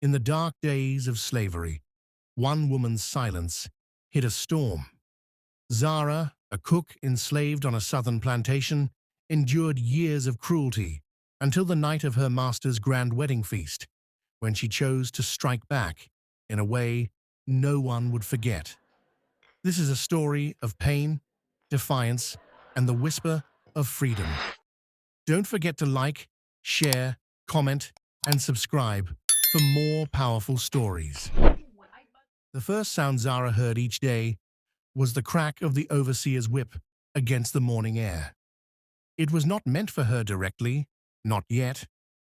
In the dark days of slavery, one woman's silence hid a storm. Zara, a cook enslaved on a southern plantation, endured years of cruelty until the night of her master's grand wedding feast, when she chose to strike back in a way no one would forget. This is a story of pain, defiance, and the whisper of freedom. Don't forget to like, share, comment, and subscribe for more powerful stories. The first sound Zara heard each day was the crack of the overseer's whip against the morning air. It was not meant for her directly, not yet,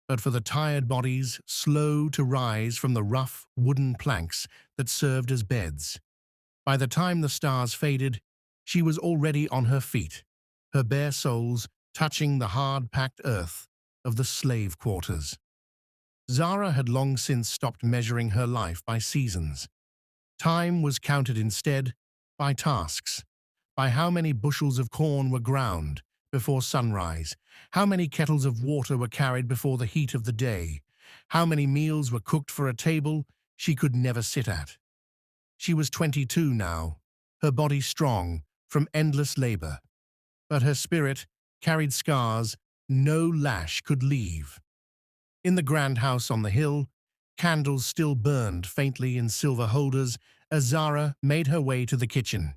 but for the tired bodies slow to rise from the rough wooden planks that served as beds. By the time the stars faded, she was already on her feet, her bare soles touching the hard-packed earth of the slave quarters. Zara had long since stopped measuring her life by seasons. Time was counted instead by tasks, by how many bushels of corn were ground before sunrise, how many kettles of water were carried before the heat of the day, how many meals were cooked for a table she could never sit at. She was 22 now, her body strong from endless labor, but her spirit carried scars no lash could leave. In the grand house on the hill, candles still burned faintly in silver holders as Zara made her way to the kitchen.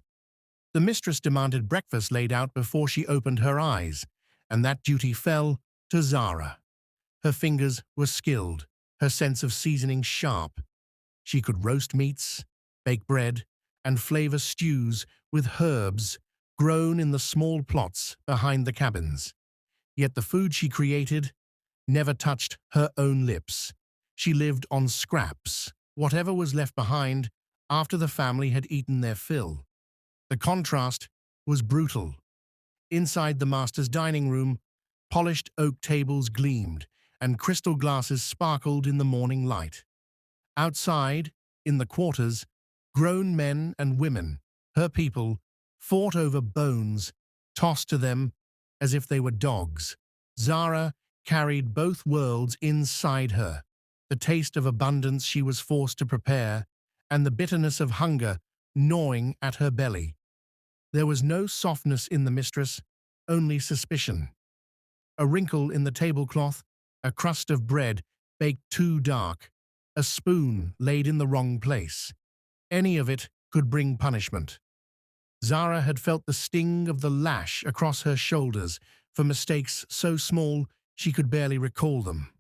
The mistress demanded breakfast laid out before she opened her eyes, and that duty fell to Zara. Her fingers were skilled, her sense of seasoning sharp. She could roast meats, bake bread, and flavor stews with herbs grown in the small plots behind the cabins. Yet the food she created never touched her own lips. She lived on scraps, whatever was left behind after the family had eaten their fill. The contrast was brutal. Inside the master's dining room, polished oak tables gleamed and crystal glasses sparkled in the morning light. Outside, in the quarters, grown men and women, her people, fought over bones, tossed to them as if they were dogs. Zara carried both worlds inside her, the taste of abundance she was forced to prepare, and the bitterness of hunger gnawing at her belly. There was no softness in the mistress, only suspicion. A wrinkle in the tablecloth, a crust of bread baked too dark, a spoon laid in the wrong place. Any of it could bring punishment. Zara had felt the sting of the lash across her shoulders for mistakes so small she could barely recall them.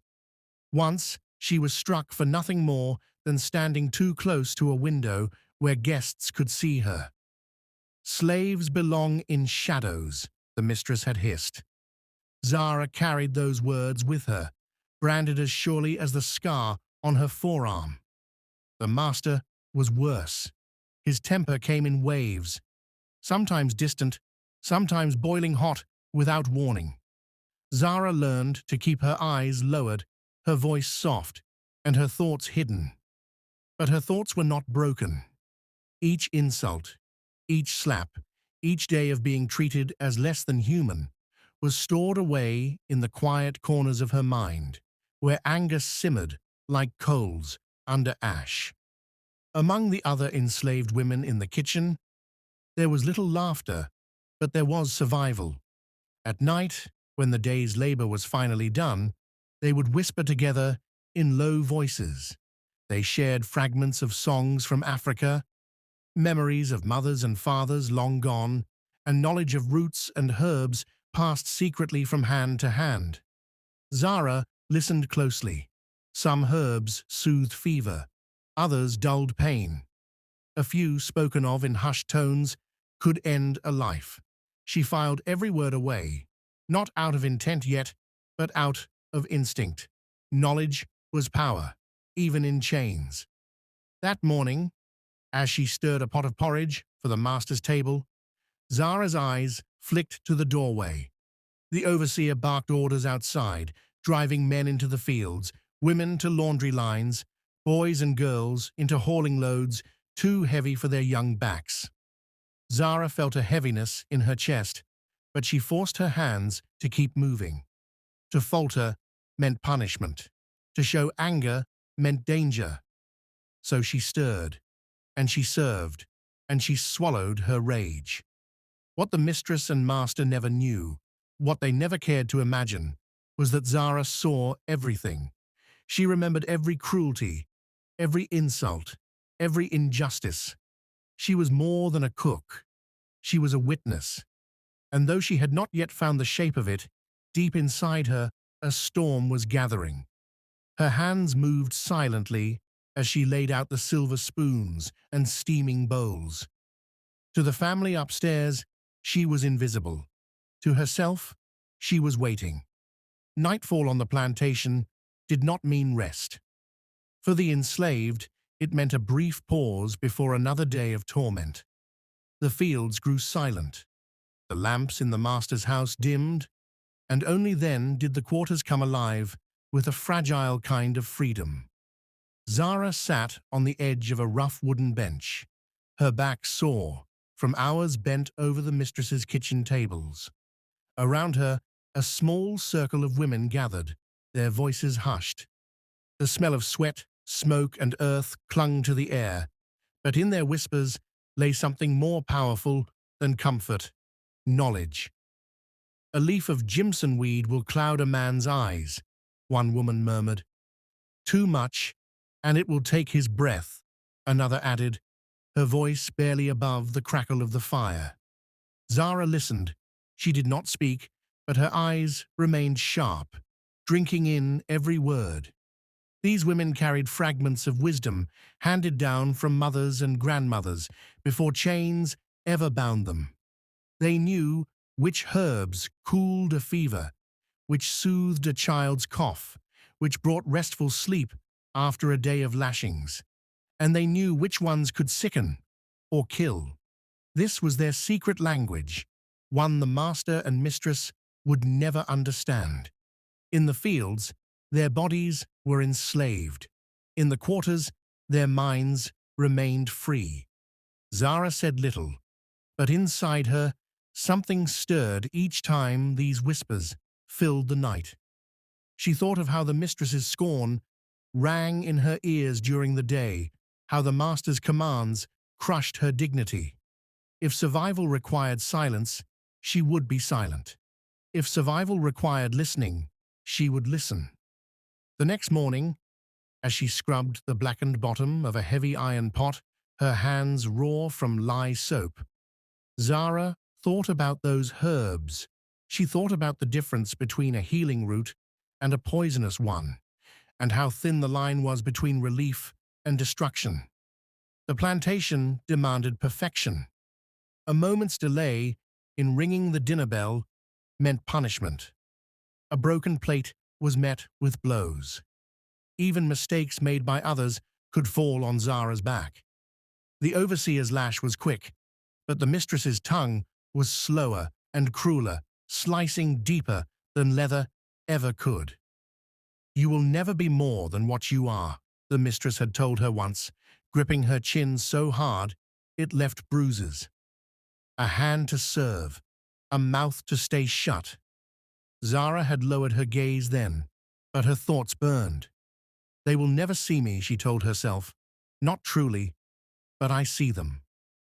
Once, she was struck for nothing more than standing too close to a window where guests could see her. "Slaves belong in shadows," the mistress had hissed. Zara carried those words with her, branded as surely as the scar on her forearm. The master was worse. His temper came in waves, sometimes distant, sometimes boiling hot without warning. Zara learned to keep her eyes lowered, her voice soft, and her thoughts hidden. But her thoughts were not broken. Each insult, each slap, each day of being treated as less than human was stored away in the quiet corners of her mind, where anger simmered like coals under ash. Among the other enslaved women in the kitchen, there was little laughter, but there was survival. At night, when the day's labor was finally done, they would whisper together in low voices. They shared fragments of songs from Africa, memories of mothers and fathers long gone, and knowledge of roots and herbs passed secretly from hand to hand. Zara listened closely. Some herbs soothed fever, others dulled pain. A few, spoken of in hushed tones, could end a life. She filed every word away, not out of intent yet, but out of instinct. Knowledge was power, even in chains. That morning, as she stirred a pot of porridge for the master's table, Zara's eyes flicked to the doorway. The overseer barked orders outside, driving men into the fields, women to laundry lines, boys and girls into hauling loads too heavy for their young backs. Zara felt a heaviness in her chest, but she forced her hands to keep moving. To falter meant punishment. To show anger meant danger. So she stirred, and she served, and she swallowed her rage. What the mistress and master never knew, what they never cared to imagine, was that Zara saw everything. She remembered every cruelty, every insult, every injustice. She was more than a cook. She was a witness. And though she had not yet found the shape of it, deep inside her, a storm was gathering. Her hands moved silently as she laid out the silver spoons and steaming bowls. To the family upstairs, she was invisible. To herself, she was waiting. Nightfall on the plantation did not mean rest. For the enslaved, it meant a brief pause before another day of torment. The fields grew silent. The lamps in the master's house dimmed, and only then did the quarters come alive with a fragile kind of freedom. Zara sat on the edge of a rough wooden bench, her back sore from hours bent over the mistress's kitchen tables. Around her, a small circle of women gathered, their voices hushed. The smell of sweat, smoke, and earth clung to the air, but in their whispers lay something more powerful than comfort: knowledge. "A leaf of Jimson weed will cloud a man's eyes," one woman murmured. "Too much, and it will take his breath," another added, her voice barely above the crackle of the fire. Zara listened. She did not speak, but her eyes remained sharp, drinking in every word. These women carried fragments of wisdom handed down from mothers and grandmothers before chains ever bound them. They knew which herbs cooled a fever, which soothed a child's cough, which brought restful sleep after a day of lashings, and they knew which ones could sicken or kill. This was their secret language, one the master and mistress would never understand. In the fields, their bodies were enslaved. In the quarters, their minds remained free. Zara said little, but inside her, something stirred each time these whispers filled the night. She thought of how the mistress's scorn rang in her ears during the day, how the master's commands crushed her dignity. If survival required silence, she would be silent. If survival required listening, she would listen. The next morning, as she scrubbed the blackened bottom of a heavy iron pot, her hands raw from lye soap, Zara thought about those herbs. She thought about the difference between a healing root and a poisonous one, and how thin the line was between relief and destruction. The plantation demanded perfection. A moment's delay in ringing the dinner bell meant punishment. A broken plate was met with blows. Even mistakes made by others could fall on Zara's back. The overseer's lash was quick, but the mistress's tongue was slower and crueler, slicing deeper than leather ever could. "You will never be more than what you are," the mistress had told her once, gripping her chin so hard it left bruises. A hand to serve, a mouth to stay shut. Zara had lowered her gaze then, but her thoughts burned. "They will never see me," she told herself. "Not truly, but I see them.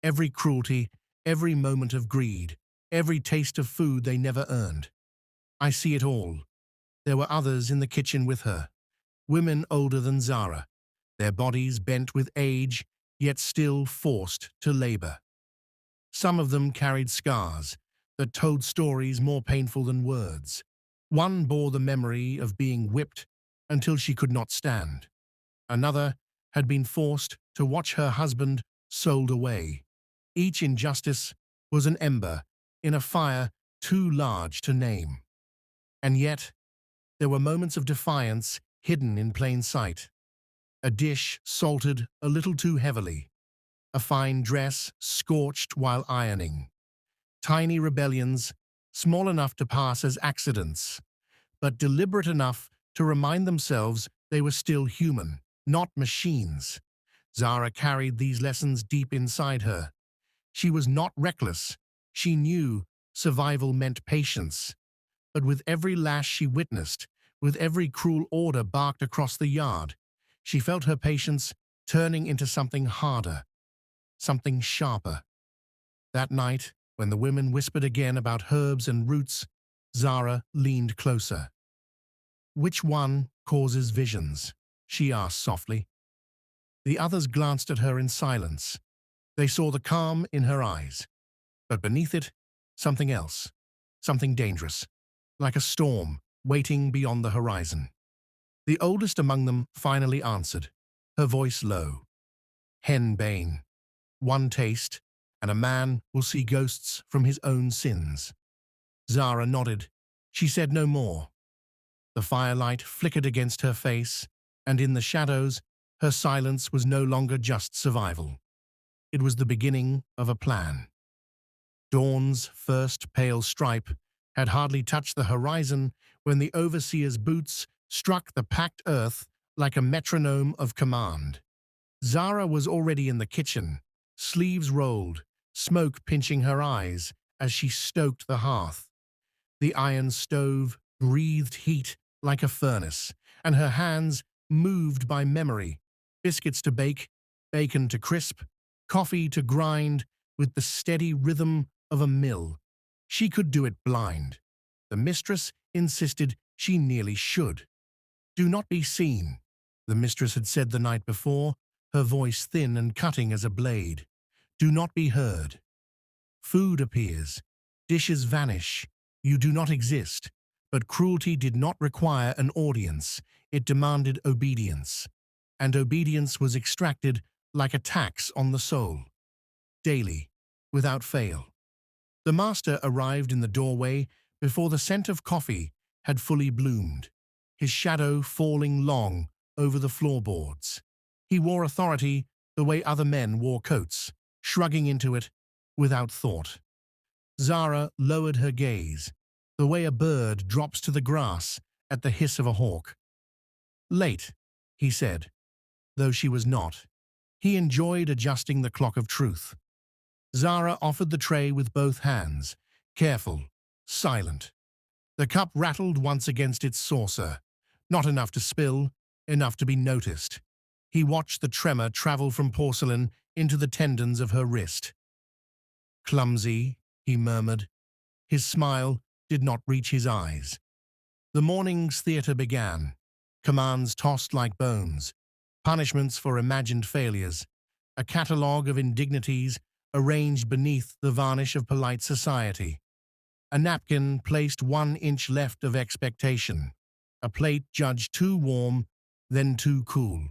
Every cruelty, every moment of greed, every taste of food they never earned. I see it all." There were others in the kitchen with her, women older than Zara, their bodies bent with age, yet still forced to labor. Some of them carried scars that told stories more painful than words. One bore the memory of being whipped until she could not stand. Another had been forced to watch her husband sold away. Each injustice was an ember in a fire too large to name. And yet, there were moments of defiance hidden in plain sight. A dish salted a little too heavily. A fine dress scorched while ironing. Tiny rebellions, small enough to pass as accidents, but deliberate enough to remind themselves they were still human, not machines. Zara carried these lessons deep inside her. She was not reckless. She knew survival meant patience. But with every lash she witnessed, with every cruel order barked across the yard, She felt her patience turning into something harder, something sharper. That night, when the women whispered again about herbs and roots, Zara leaned closer. "Which one causes visions?" she asked softly. The others glanced at her in silence. They saw the calm in her eyes, but beneath it, something else, something dangerous, like a storm waiting beyond the horizon. The oldest among them finally answered, her voice low. "Henbane. One taste, and a man will see ghosts from his own sins." Zara nodded. She said no more. The firelight flickered against her face, and in the shadows, her silence was no longer just survival. It was the beginning of a plan. Dawn's first pale stripe had hardly touched the horizon when the overseer's boots struck the packed earth like a metronome of command. Zara was already in the kitchen, sleeves rolled, smoke pinching her eyes as she stoked the hearth. The iron stove breathed heat like a furnace, and her hands moved by memory, biscuits to bake, bacon to crisp, coffee to grind, with the steady rhythm of a mill. She could do it blind. The mistress insisted she nearly should. "Do not be seen," the mistress had said the night before, her voice thin and cutting as a blade. "Do not be heard. Food appears, dishes vanish, you do not exist." But cruelty did not require an audience, it demanded obedience. And obedience was extracted like a tax on the soul. Daily, without fail. The master arrived in the doorway before the scent of coffee had fully bloomed, his shadow falling long over the floorboards. He wore authority the way other men wore coats, shrugging into it without thought. Zara lowered her gaze, the way a bird drops to the grass at the hiss of a hawk. "Late," he said, though she was not. He enjoyed adjusting the clock of truth. Zara offered the tray with both hands, careful, silent. The cup rattled once against its saucer, not enough to spill, enough to be noticed. He watched the tremor travel from porcelain into the tendons of her wrist. "Clumsy," he murmured. His smile did not reach his eyes. The morning's theatre began, commands tossed like bones, punishments for imagined failures, a catalogue of indignities arranged beneath the varnish of polite society. A napkin placed 1 inch left of expectation, a plate judged too warm, then too cool,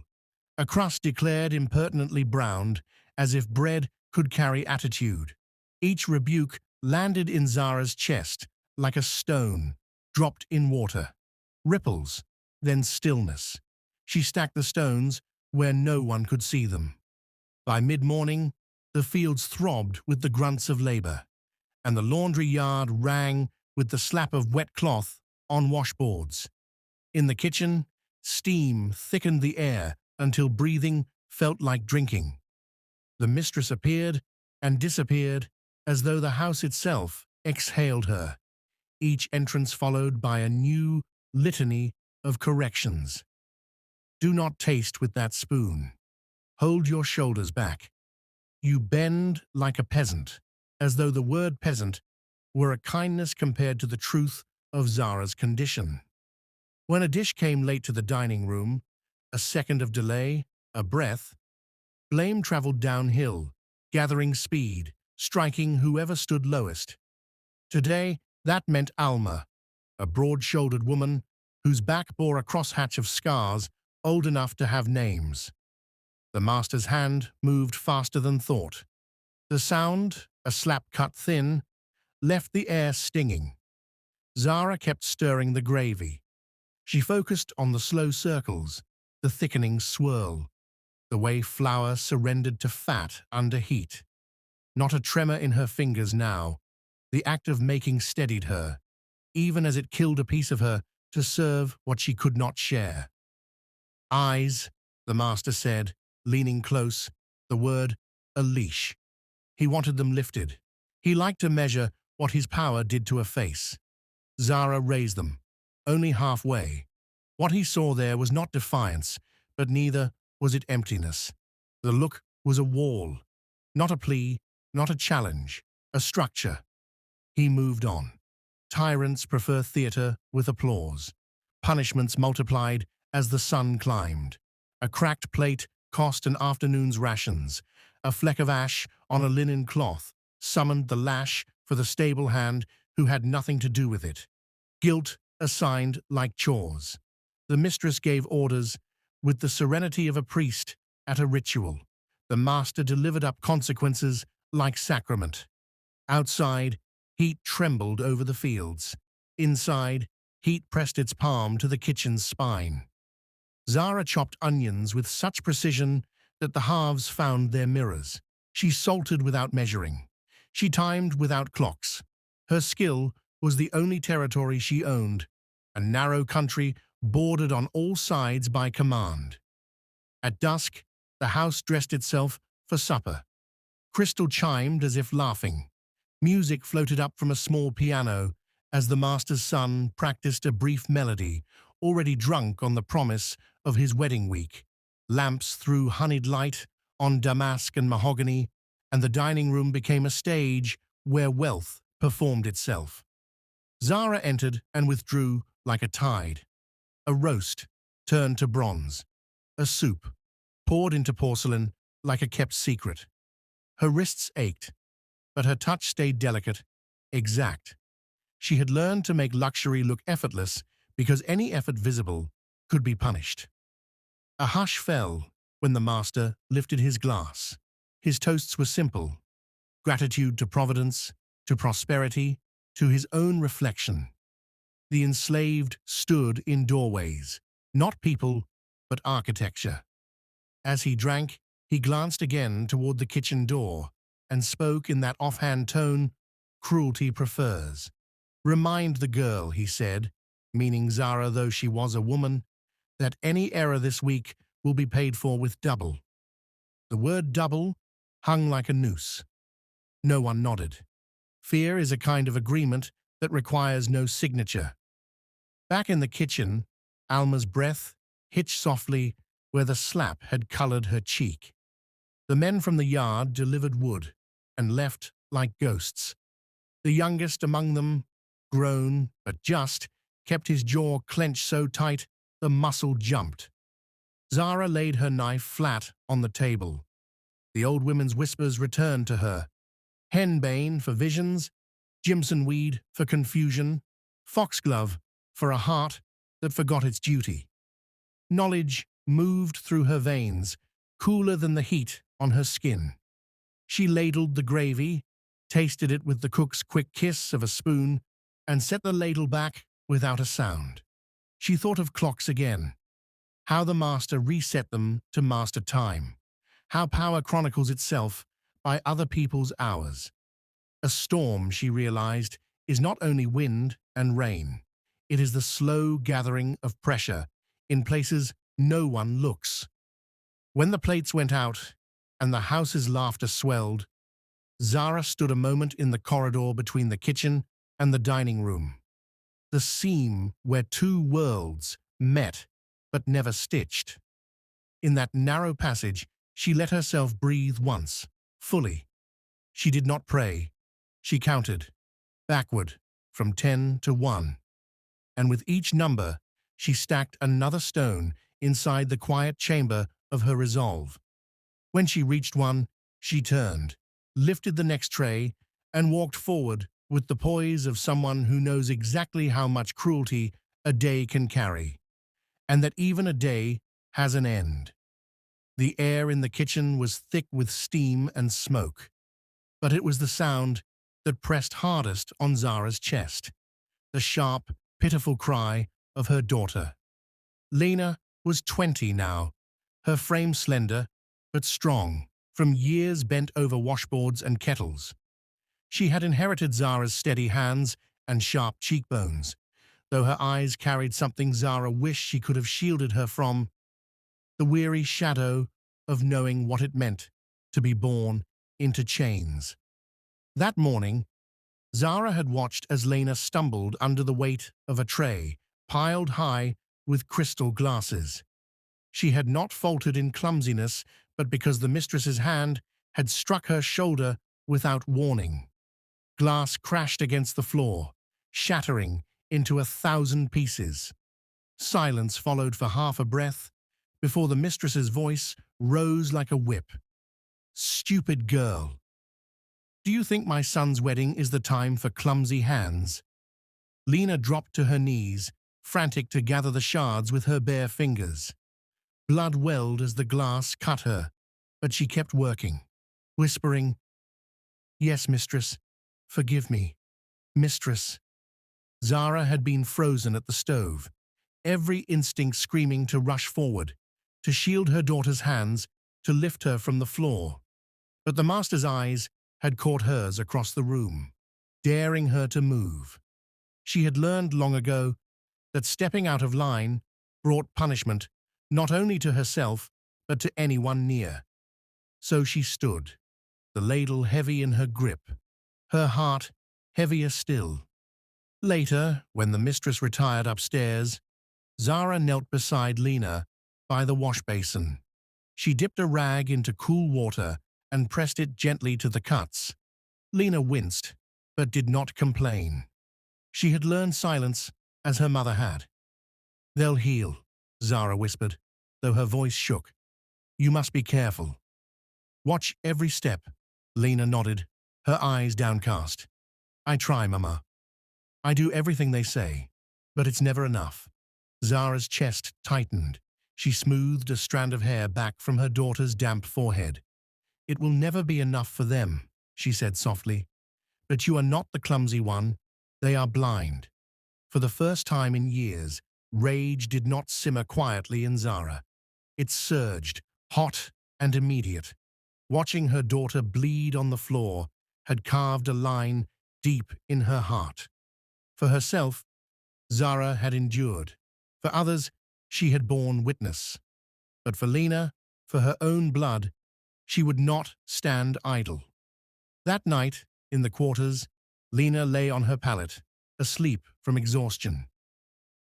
a crust declared impertinently browned, as if bread could carry attitude. Each rebuke landed in Zara's chest, like a stone, dropped in water. Ripples, then stillness. She stacked the stones where no one could see them. By mid-morning, the fields throbbed with the grunts of labor, and the laundry yard rang with the slap of wet cloth on washboards. In the kitchen, steam thickened the air until breathing felt like drinking. The mistress appeared and disappeared as though the house itself exhaled her, each entrance followed by a new litany of corrections. "Do not taste with that spoon. Hold your shoulders back. You bend like a peasant," as though the word peasant were a kindness compared to the truth of Zara's condition. When a dish came late to the dining room, a second of delay, a breath, blame traveled downhill, gathering speed, striking whoever stood lowest. Today, that meant Alma, a broad-shouldered woman whose back bore a crosshatch of scars old enough to have names. The master's hand moved faster than thought. The sound, a slap cut thin, left the air stinging. Zara kept stirring the gravy. She focused on the slow circles, the thickening swirl, the way flour surrendered to fat under heat. Not a tremor in her fingers now. The act of making steadied her, even as it killed a piece of her to serve what she could not share. "Eyes," the master said, leaning close, the word a leash. He wanted them lifted. He liked to measure what his power did to a face. Zara raised them, only halfway. What he saw there was not defiance, but neither was it emptiness. The look was a wall, not a plea, not a challenge, a structure. He moved on. Tyrants prefer theatre with applause. Punishments multiplied as the sun climbed. A cracked plate cost an afternoon's rations. A fleck of ash on a linen cloth summoned the lash for the stable hand who had nothing to do with it. Guilt assigned like chores. The mistress gave orders with the serenity of a priest at a ritual. The master delivered up consequences like sacrament. Outside, heat trembled over the fields. Inside, heat pressed its palm to the kitchen's spine. Zara chopped onions with such precision that the halves found their mirrors. She salted without measuring. She timed without clocks. Her skill was the only territory she owned, a narrow country bordered on all sides by command. At dusk, the house dressed itself for supper. Crystal chimed as if laughing. Music floated up from a small piano as the master's son practiced a brief melody, already drunk on the promise of his wedding week. Lamps threw honeyed light on damask and mahogany, and the dining room became a stage where wealth performed itself. Zara entered and withdrew like a tide. A roast turned to bronze. A soup poured into porcelain like a kept secret. Her wrists ached, but her touch stayed delicate, exact. She had learned to make luxury look effortless because any effort visible could be punished. A hush fell when the master lifted his glass. His toasts were simple: gratitude to Providence, to prosperity, to his own reflection. The enslaved stood in doorways, not people, but architecture. As he drank, he glanced again toward the kitchen door and spoke in that offhand tone cruelty prefers. "Remind the girl," he said, meaning Zara though she was a woman, "that any error this week will be paid for with double." The word double hung like a noose. No one nodded. Fear is a kind of agreement that requires no signature. Back in the kitchen, Alma's breath hitched softly where the slap had colored her cheek. The men from the yard delivered wood and left like ghosts. The youngest among them, grown but just, kept his jaw clenched so tight the muscle jumped. Zara laid her knife flat on the table. The old women's whispers returned to her. Henbane for visions, Jimson weed for confusion, foxglove for a heart that forgot its duty. Knowledge moved through her veins, cooler than the heat on her skin. She ladled the gravy, tasted it with the cook's quick kiss of a spoon, and set the ladle back without a sound. She thought of clocks again, how the master reset them to master time, how power chronicles itself by other people's hours. A storm, she realized, is not only wind and rain. It is the slow gathering of pressure in places no one looks. When the plates went out and the house's laughter swelled, Zara stood a moment in the corridor between the kitchen and the dining room. The seam where two worlds met but never stitched. In that narrow passage, she let herself breathe once, fully. She did not pray. She counted, backward, from 10 to 1. And with each number, she stacked another stone inside the quiet chamber of her resolve. When she reached 1, she turned, lifted the next tray, and walked forward with the poise of someone who knows exactly how much cruelty a day can carry, and that even a day has an end. The air in the kitchen was thick with steam and smoke, but it was the sound that pressed hardest on Zara's chest, the sharp, pitiful cry of her daughter. Lena was 20 now, her frame slender but strong, from years bent over washboards and kettles. She had inherited Zara's steady hands and sharp cheekbones, though her eyes carried something Zara wished she could have shielded her from, the weary shadow of knowing what it meant to be born into chains. That morning, Zara had watched as Lena stumbled under the weight of a tray piled high with crystal glasses. She had not faltered in clumsiness, but because the mistress's hand had struck her shoulder without warning. Glass crashed against the floor, shattering into 1,000 pieces. Silence followed for half a breath before the mistress's voice rose like a whip. "Stupid girl! Do you think my son's wedding is the time for clumsy hands?" Lena dropped to her knees, frantic to gather the shards with her bare fingers. Blood welled as the glass cut her, but she kept working, whispering, "Yes, mistress. Forgive me, mistress." Zara had been frozen at the stove, every instinct screaming to rush forward, to shield her daughter's hands, to lift her from the floor. But the master's eyes had caught hers across the room, daring her to move. She had learned long ago that stepping out of line brought punishment not only to herself but to anyone near. So she stood, the ladle heavy in her grip, her heart heavier still. Later, when the mistress retired upstairs, Zara knelt beside Lena by the wash basin. She dipped a rag into cool water and pressed it gently to the cuts. Lena winced, but did not complain. She had learned silence as her mother had. "They'll heal," Zara whispered, though her voice shook. "You must be careful." "Watch every step," Lena nodded, her eyes downcast. "I try, Mama. I do everything they say, but it's never enough." Zara's chest tightened. She smoothed a strand of hair back from her daughter's damp forehead. "It will never be enough for them," she said softly. "But you are not the clumsy one. They are blind." For the first time in years, rage did not simmer quietly in Zara. It surged, hot and immediate. Watching her daughter bleed on the floor had carved a line deep in her heart. For herself, Zara had endured. For others, she had borne witness. But for Lena, for her own blood, she would not stand idle. That night, in the quarters, Lena lay on her pallet, asleep from exhaustion.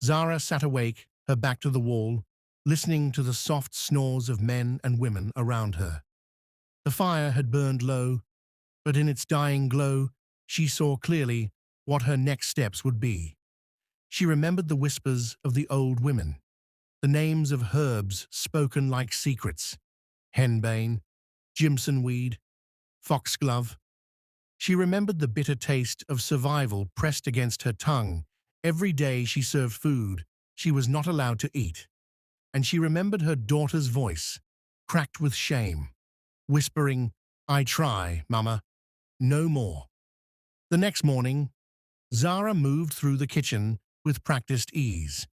Zara sat awake, her back to the wall, listening to the soft snores of men and women around her. The fire had burned low, but in its dying glow, she saw clearly what her next steps would be. She remembered the whispers of the old women, the names of herbs spoken like secrets: henbane, Jimson weed, foxglove. She remembered the bitter taste of survival pressed against her tongue every day she served food she was not allowed to eat. And she remembered her daughter's voice, cracked with shame, whispering, "I try, Mama, no more." The next morning, Zara moved through the kitchen with practiced ease.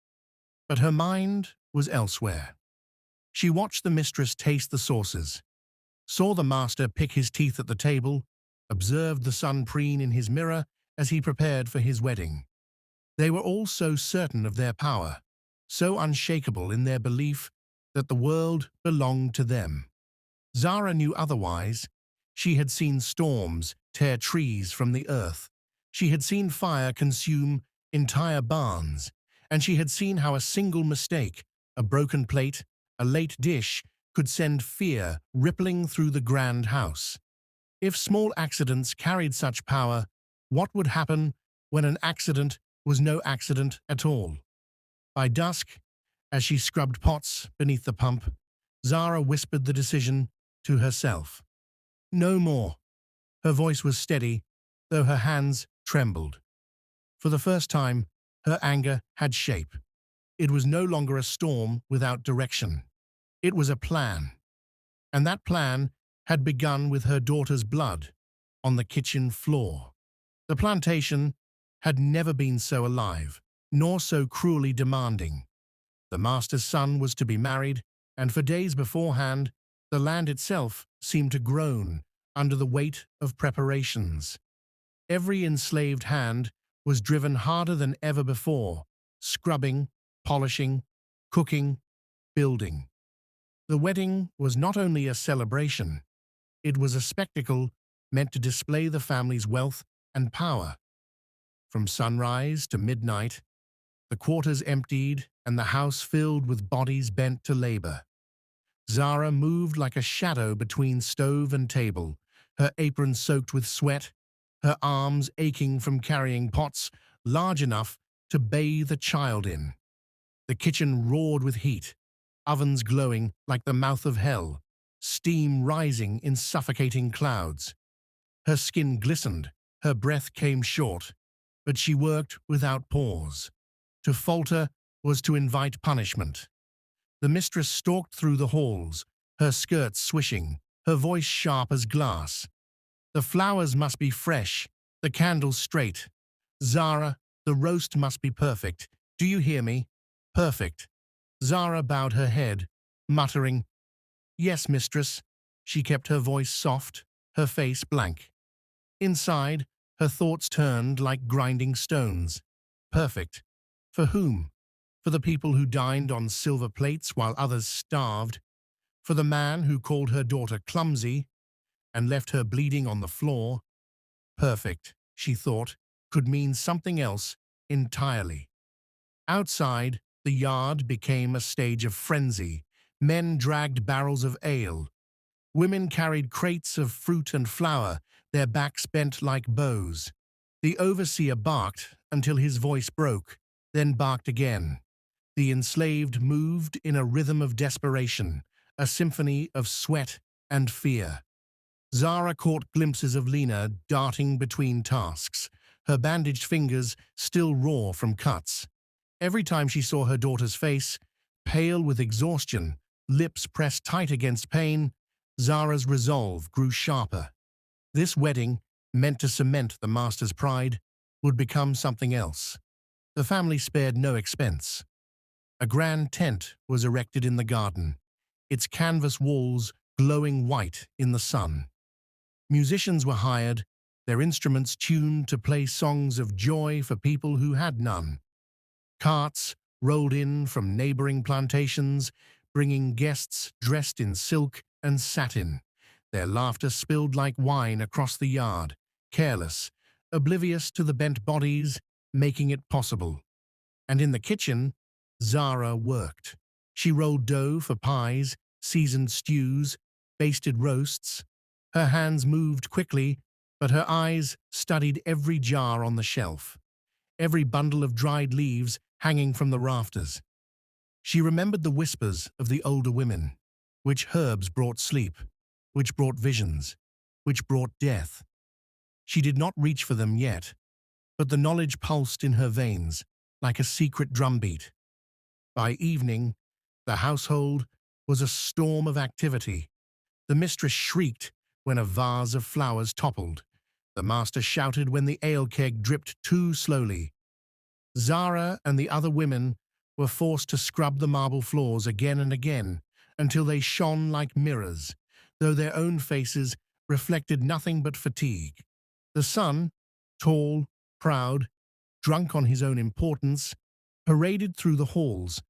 But her mind was elsewhere. She watched the mistress taste the sauces, saw the master pick his teeth at the table, observed the son preen in his mirror as he prepared for his wedding. They were all so certain of their power, so unshakable in their belief that the world belonged to them. Zara knew otherwise. She had seen storms tear trees from the earth. She had seen fire consume entire barns, and she had seen how a single mistake, a broken plate, a late dish, could send fear rippling through the grand house. If small accidents carried such power, what would happen when an accident was no accident at all? By dusk, as she scrubbed pots beneath the pump, Zara whispered the decision to herself. No more. Her voice was steady, though her hands trembled. For the first time, her anger had shape. It was no longer a storm without direction. It was a plan. And that plan had begun with her daughter's blood on the kitchen floor. The plantation had never been so alive, nor so cruelly demanding. The master's son was to be married, and for days beforehand, the land itself seemed to groan under the weight of preparations. Every enslaved hand was driven harder than ever before, scrubbing, polishing, cooking, building. The wedding was not only a celebration, it was a spectacle meant to display the family's wealth and power. From sunrise to midnight, The quarters emptied and the house filled with bodies bent to labor. Zara moved like a shadow between stove and table, her apron soaked with sweat, her arms aching from carrying pots large enough to bathe a child in. The kitchen roared with heat, ovens glowing like the mouth of hell, steam rising in suffocating clouds. Her skin glistened, her breath came short, but she worked without pause. To falter was to invite punishment. The mistress stalked through the halls, her skirts swishing, her voice sharp as glass. The flowers must be fresh, the candles straight. Zara, the roast must be perfect. Do you hear me? Perfect. Zara bowed her head, muttering, "Yes, mistress." She kept her voice soft, her face blank. Inside, her thoughts turned like grinding stones. Perfect. For whom? For the people who dined on silver plates while others starved? For the man who called her daughter clumsy and left her bleeding on the floor? Perfect, she thought, could mean something else entirely. Outside, the yard became a stage of frenzy. Men dragged barrels of ale. Women carried crates of fruit and flour, their backs bent like bows. The overseer barked until his voice broke, then barked again. The enslaved moved in a rhythm of desperation, a symphony of sweat and fear. Zara caught glimpses of Lena darting between tasks, her bandaged fingers still raw from cuts. Every time she saw her daughter's face, pale with exhaustion, lips pressed tight against pain, Zara's resolve grew sharper. This wedding, meant to cement the master's pride, would become something else. The family spared no expense. A grand tent was erected in the garden, its canvas walls glowing white in the sun. Musicians were hired, their instruments tuned to play songs of joy for people who had none. Carts rolled in from neighboring plantations, bringing guests dressed in silk and satin. Their laughter spilled like wine across the yard, careless, oblivious to the bent bodies, making it possible. And in the kitchen, Zara worked. She rolled dough for pies, seasoned stews, basted roasts. Her hands moved quickly, but her eyes studied every jar on the shelf, every bundle of dried leaves hanging from the rafters. She remembered the whispers of the older women, which herbs brought sleep, which brought visions, which brought death. She did not reach for them yet, but the knowledge pulsed in her veins like a secret drumbeat. By evening, the household was a storm of activity. The mistress shrieked when a vase of flowers toppled. The master shouted when the ale keg dripped too slowly. Zara and the other women were forced to scrub the marble floors again and again until they shone like mirrors, though their own faces reflected nothing but fatigue. The son, tall, proud, drunk on his own importance, paraded through the halls,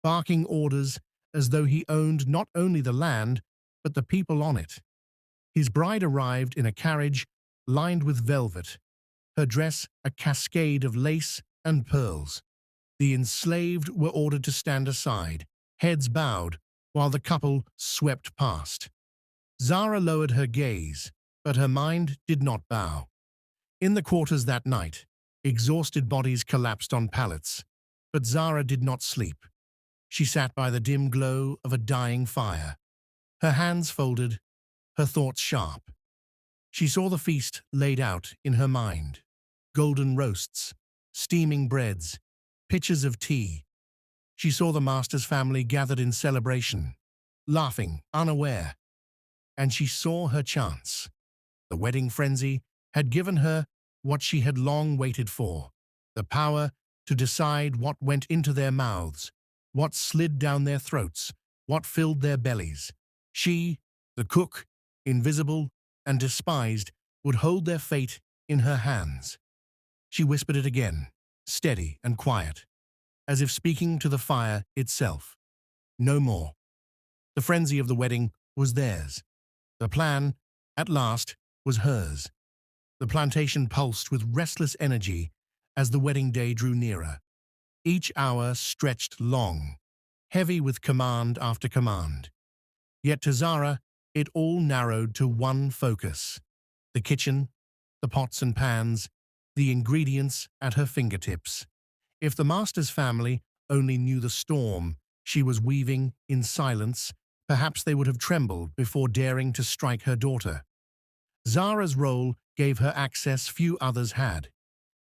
barking orders as though he owned not only the land, but the people on it. His bride arrived in a carriage lined with velvet, her dress a cascade of lace and pearls. The enslaved were ordered to stand aside, heads bowed, while the couple swept past. Zara lowered her gaze, but her mind did not bow. In the quarters that night, exhausted bodies collapsed on pallets, but Zara did not sleep. She sat by the dim glow of a dying fire, her hands folded, her thoughts sharp. She saw the feast laid out in her mind: golden roasts, steaming breads, pitchers of tea. She saw the master's family gathered in celebration, laughing, unaware. And she saw her chance. The wedding frenzy had given her what she had long waited for: the power to decide what went into their mouths, what slid down their throats, what filled their bellies. She, the cook, invisible and despised, would hold their fate in her hands. She whispered it again, steady and quiet, as if speaking to the fire itself. No more. The frenzy of the wedding was theirs. The plan, at last, was hers. The plantation pulsed with restless energy as the wedding day drew nearer. Each hour stretched long, heavy with command after command. Yet to Zara, it all narrowed to one focus: the kitchen, the pots and pans, the ingredients at her fingertips. If the master's family only knew the storm she was weaving in silence, perhaps they would have trembled before daring to strike her daughter. Zara's role gave her access few others had.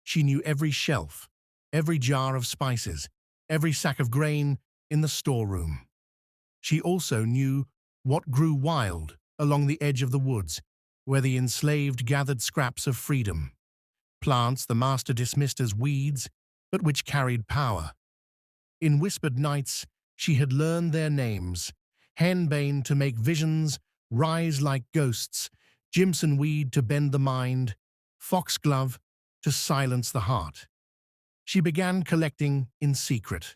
She knew every shelf, every jar of spices, every sack of grain in the storeroom. She also knew what grew wild along the edge of the woods, where the enslaved gathered scraps of freedom. Plants the master dismissed as weeds, but which carried power. In whispered nights, she had learned their names: henbane to make visions rise like ghosts, Jimson weed to bend the mind, foxglove to silence the heart. She began collecting in secret.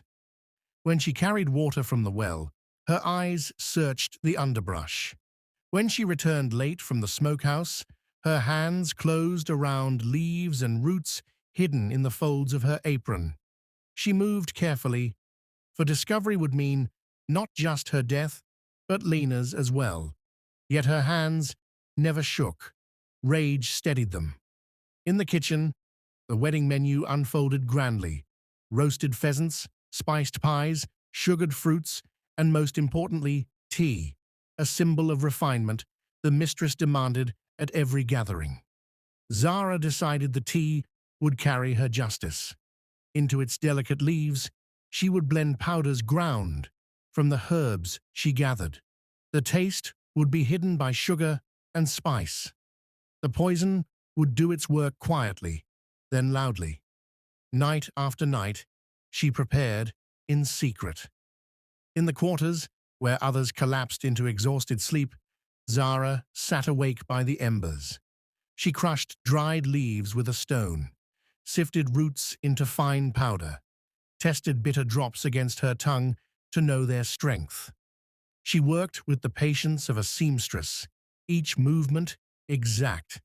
When she carried water from the well, her eyes searched the underbrush. When she returned late from the smokehouse, her hands closed around leaves and roots hidden in the folds of her apron. She moved carefully, for discovery would mean not just her death, but Lena's as well. Yet her hands never shook. Rage steadied them. In the kitchen, the wedding menu unfolded grandly: roasted pheasants, spiced pies, sugared fruits, and most importantly, tea, a symbol of refinement the mistress demanded at every gathering. Zara decided the tea would carry her justice. Into its delicate leaves, she would blend powders ground from the herbs she gathered. The taste would be hidden by sugar and spice. The poison would do its work quietly, then loudly. Night after night, she prepared in secret. In the quarters, where others collapsed into exhausted sleep, Zara sat awake by the embers. She crushed dried leaves with a stone, sifted roots into fine powder, tested bitter drops against her tongue to know their strength. She worked with the patience of a seamstress, each movement exact.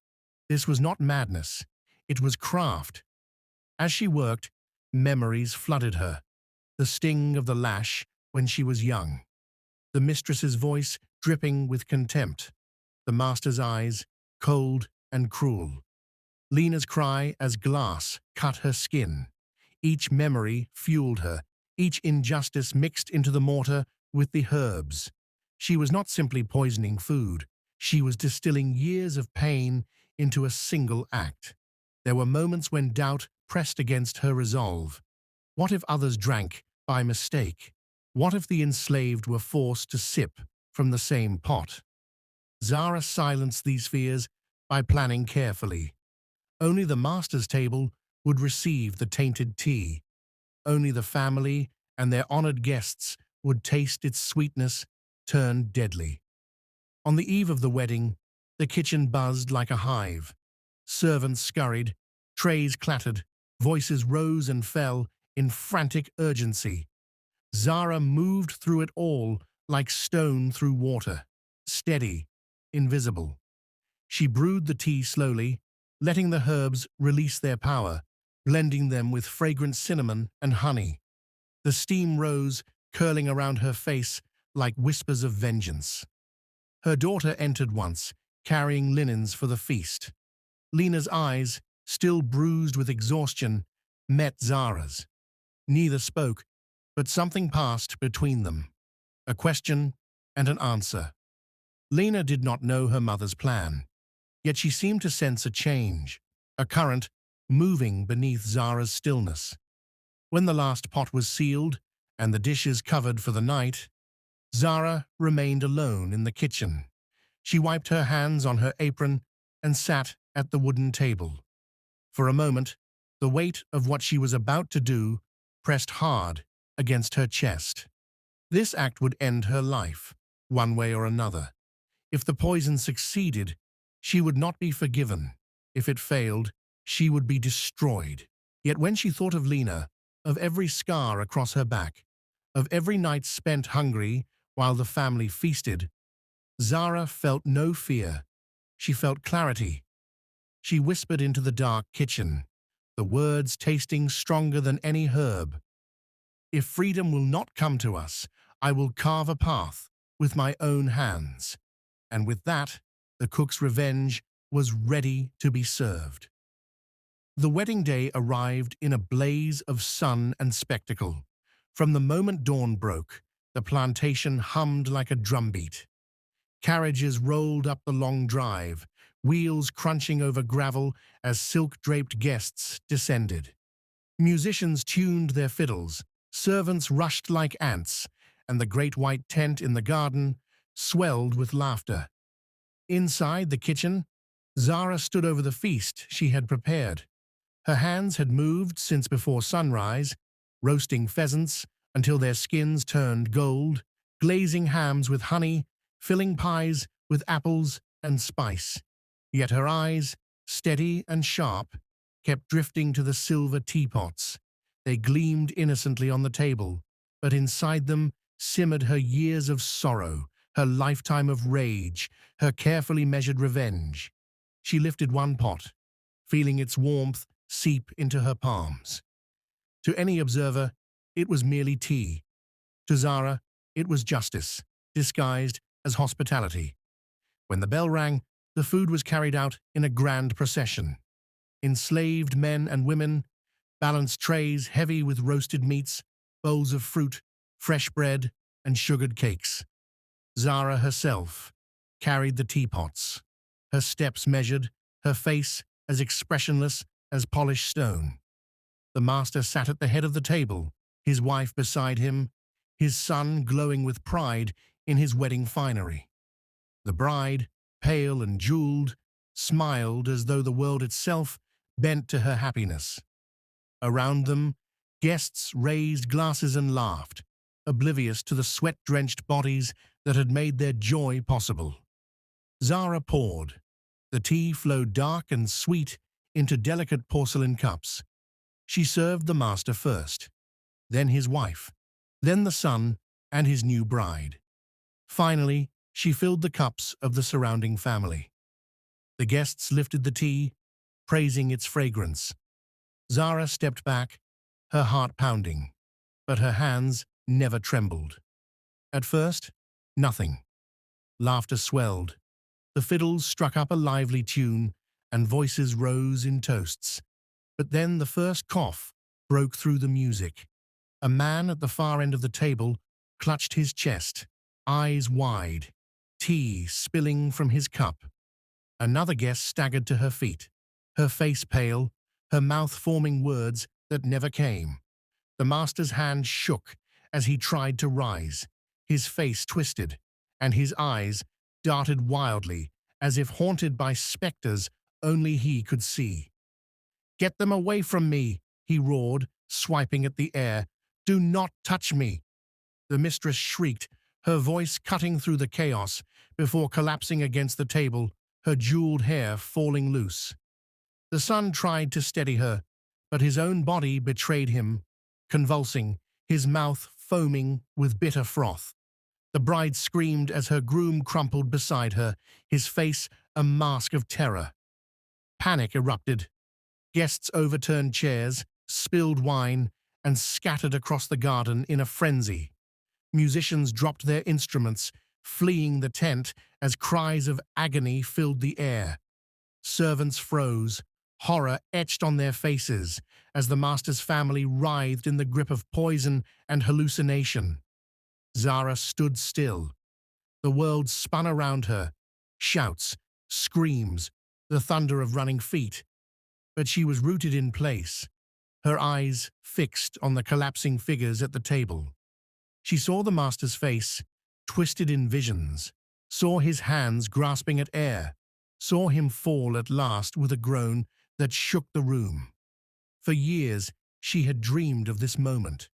This was not madness, it was craft. As she worked, memories flooded her: the sting of the lash when she was young, the mistress's voice dripping with contempt, the master's eyes cold and cruel, Lena's cry as glass cut her skin. Each memory fueled her, each injustice mixed into the mortar with the herbs. She was not simply poisoning food, she was distilling years of pain into a single act. There were moments when doubt pressed against her resolve. What if others drank by mistake? What if the enslaved were forced to sip from the same pot? Zara silenced these fears by planning carefully. Only the master's table would receive the tainted tea. Only the family and their honored guests would taste its sweetness turned deadly. On the eve of the wedding, the kitchen buzzed like a hive. Servants scurried, trays clattered, voices rose and fell in frantic urgency. Zara moved through it all like stone through water, steady, invisible. She brewed the tea slowly, letting the herbs release their power, blending them with fragrant cinnamon and honey. The steam rose, curling around her face like whispers of vengeance. Her daughter entered once, carrying linens for the feast. Lena's eyes, still bruised with exhaustion, met Zara's. Neither spoke, but something passed between them: a question and an answer. Lena did not know her mother's plan, yet she seemed to sense a change, a current moving beneath Zara's stillness. When the last pot was sealed and the dishes covered for the night, Zara remained alone in the kitchen. She wiped her hands on her apron and sat at the wooden table. For a moment, the weight of what she was about to do pressed hard against her chest. This act would end her life, one way or another. If the poison succeeded, she would not be forgiven. If it failed, she would be destroyed. Yet when she thought of Lena, of every scar across her back, of every night spent hungry while the family feasted, Zara felt no fear. She felt clarity. She whispered into the dark kitchen, the words tasting stronger than any herb. If freedom will not come to us, I will carve a path with my own hands. And with that, the cook's revenge was ready to be served. The wedding day arrived in a blaze of sun and spectacle. From the moment dawn broke, the plantation hummed like a drumbeat. Carriages rolled up the long drive, wheels crunching over gravel as silk-draped guests descended. Musicians tuned their fiddles, servants rushed like ants, and the great white tent in the garden swelled with laughter. Inside the kitchen, Zara stood over the feast she had prepared. Her hands had moved since before sunrise, roasting pheasants until their skins turned gold, glazing hams with honey, filling pies with apples and spice. Yet her eyes, steady and sharp, kept drifting to the silver teapots. They gleamed innocently on the table, but inside them simmered her years of sorrow, her lifetime of rage, her carefully measured revenge. She lifted one pot, feeling its warmth seep into her palms. To any observer, it was merely tea. To Zara, it was justice, disguised as hospitality. When the bell rang, the food was carried out in a grand procession. Enslaved men and women, balanced trays heavy with roasted meats, bowls of fruit, fresh bread, and sugared cakes. Zara herself carried the teapots, her steps measured, her face as expressionless as polished stone. The master sat at the head of the table, his wife beside him, his son glowing with pride in his wedding finery. The bride, pale and jeweled, smiled as though the world itself bent to her happiness. Around them, guests raised glasses and laughed, oblivious to the sweat-drenched bodies that had made their joy possible. Zara poured. The tea flowed dark and sweet into delicate porcelain cups. She served the master first, then his wife, then the son and his new bride. Finally, she filled the cups of the surrounding family. The guests lifted the tea, praising its fragrance. Zara stepped back, her heart pounding, but her hands never trembled. At first, nothing. Laughter swelled. The fiddles struck up a lively tune, and voices rose in toasts. But then the first cough broke through the music. A man at the far end of the table clutched his chest, eyes wide, tea spilling from his cup. Another guest staggered to her feet, her face pale, her mouth forming words that never came. The master's hand shook as he tried to rise. His face twisted, and his eyes darted wildly, as if haunted by specters only he could see. "Get them away from me," he roared, swiping at the air. "Do not touch me." The mistress shrieked, her voice cutting through the chaos before collapsing against the table, her jeweled hair falling loose. The son tried to steady her, but his own body betrayed him, convulsing, his mouth foaming with bitter froth. The bride screamed as her groom crumpled beside her, his face a mask of terror. Panic erupted. Guests overturned chairs, spilled wine, and scattered across the garden in a frenzy. Musicians dropped their instruments, fleeing the tent as cries of agony filled the air. Servants froze, horror etched on their faces as the master's family writhed in the grip of poison and hallucination. Zara stood still. The world spun around her, shouts, screams, the thunder of running feet. But she was rooted in place, her eyes fixed on the collapsing figures at the table. She saw the master's face, twisted in visions, saw his hands grasping at air, saw him fall at last with a groan that shook the room. For years, she had dreamed of this moment.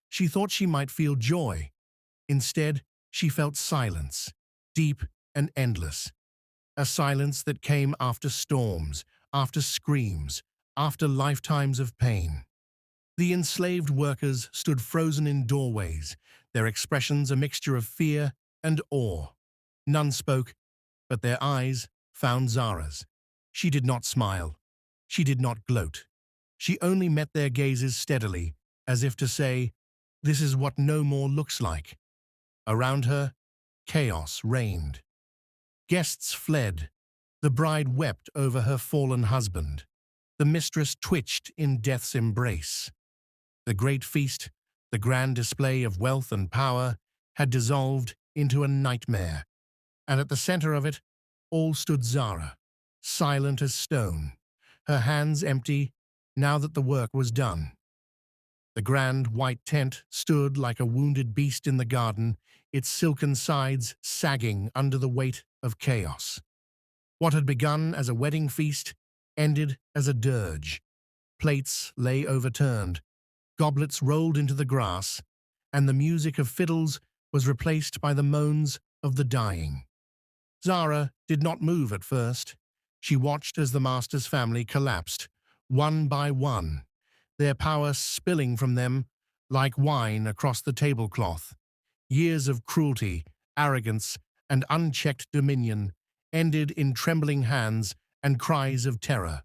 She thought she might feel joy. Instead, she felt silence, deep and endless. A silence that came after storms, after screams, after lifetimes of pain. The enslaved workers stood frozen in doorways, their expressions a mixture of fear and awe. None spoke, but their eyes found Zara's. She did not smile. She did not gloat. She only met their gazes steadily, as if to say, This is what no more looks like. Around her, chaos reigned. Guests fled. The bride wept over her fallen husband. The mistress twitched in death's embrace. The great feast, the grand display of wealth and power, had dissolved into a nightmare. And at the center of it, all stood Zara, silent as stone, her hands empty now that the work was done. The grand white tent stood like a wounded beast in the garden, its silken sides sagging under the weight of chaos. What had begun as a wedding feast ended as a dirge. Plates lay overturned, goblets rolled into the grass, and the music of fiddles was replaced by the moans of the dying. Zara did not move at first. She watched as the master's family collapsed, one by one, their power spilling from them like wine across the tablecloth. Years of cruelty, arrogance, and unchecked dominion ended in trembling hands and cries of terror.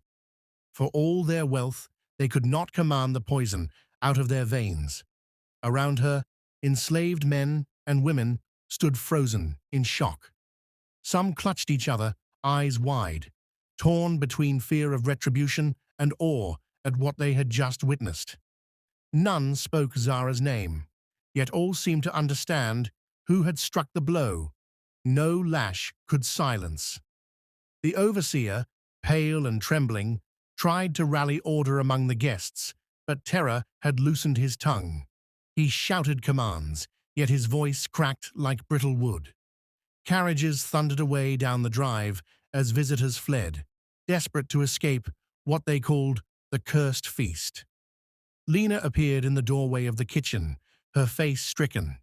For all their wealth, they could not command the poison out of their veins. Around her, enslaved men and women stood frozen in shock. Some clutched each other, eyes wide, torn between fear of retribution and awe at what they had just witnessed. None spoke Zara's name, yet all seemed to understand who had struck the blow. No lash could silence. The overseer, pale and trembling, tried to rally order among the guests, but terror had loosened his tongue. He shouted commands, yet his voice cracked like brittle wood. Carriages thundered away down the drive as visitors fled, desperate to escape what they called the cursed feast. Lena appeared in the doorway of the kitchen, her face stricken.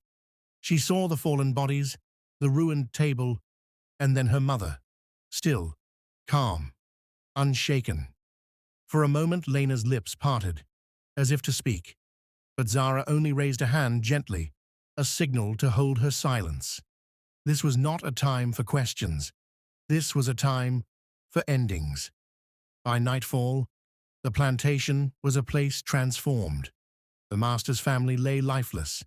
She saw the fallen bodies, the ruined table, and then her mother, still, calm, unshaken. For a moment Lena's lips parted, as if to speak, but Zara only raised a hand gently, a signal to hold her silence. This was not a time for questions. This was a time for endings. By nightfall, the plantation was a place transformed. The master's family lay lifeless,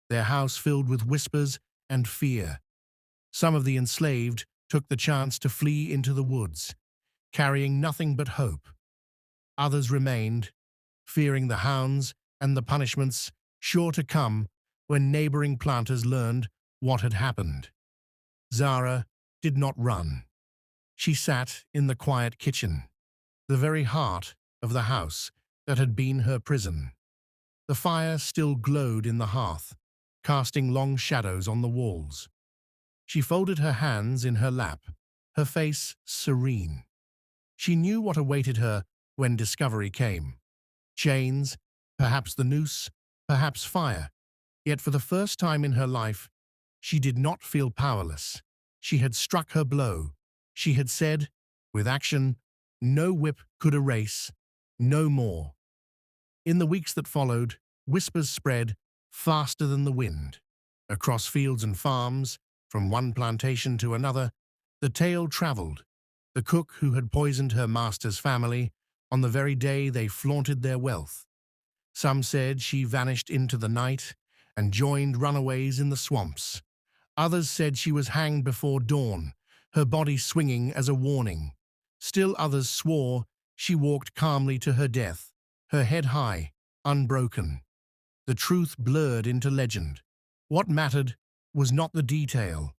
their house filled with whispers and fear. Some of the enslaved took the chance to flee into the woods, carrying nothing but hope. Others remained, fearing the hounds and the punishments sure to come when neighboring planters learned what had happened. Zara did not run. She sat in the quiet kitchen, the very heart of the house that had been her prison. The fire still glowed in the hearth, casting long shadows on the walls. She folded her hands in her lap, her face serene. She knew what awaited her when discovery came. Chains, perhaps the noose, perhaps fire. Yet for the first time in her life, she did not feel powerless. She had struck her blow. She had said, with action, no whip could erase, no more. In the weeks that followed, whispers spread faster than the wind. Across fields and farms, from one plantation to another, the tale traveled. The cook who had poisoned her master's family on the very day they flaunted their wealth. Some said she vanished into the night and joined runaways in the swamps. Others said she was hanged before dawn, her body swinging as a warning. Still others swore she walked calmly to her death, her head high, unbroken. The truth blurred into legend. What mattered was not the detail,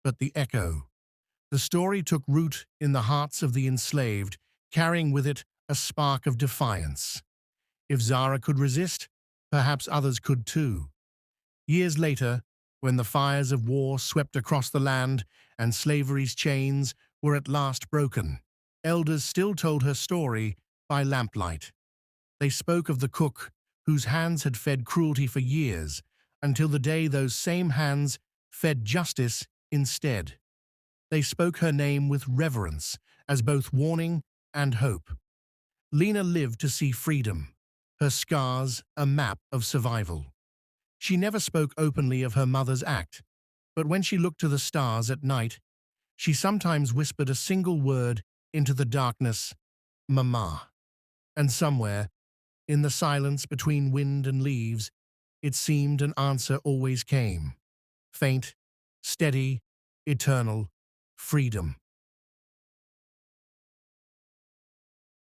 but the echo. The story took root in the hearts of the enslaved, carrying with it a spark of defiance. If Zara could resist, perhaps others could too. Years later, when the fires of war swept across the land and slavery's chains were at last broken, elders still told her story by lamplight. They spoke of the cook whose hands had fed cruelty for years, until the day those same hands fed justice instead. They spoke her name with reverence, as both warning and hope. Lena lived to see freedom, her scars a map of survival. She never spoke openly of her mother's act, but when she looked to the stars at night, she sometimes whispered a single word into the darkness, "Mama." And somewhere, in the silence between wind and leaves, it seemed an answer always came. Faint, steady, eternal, freedom.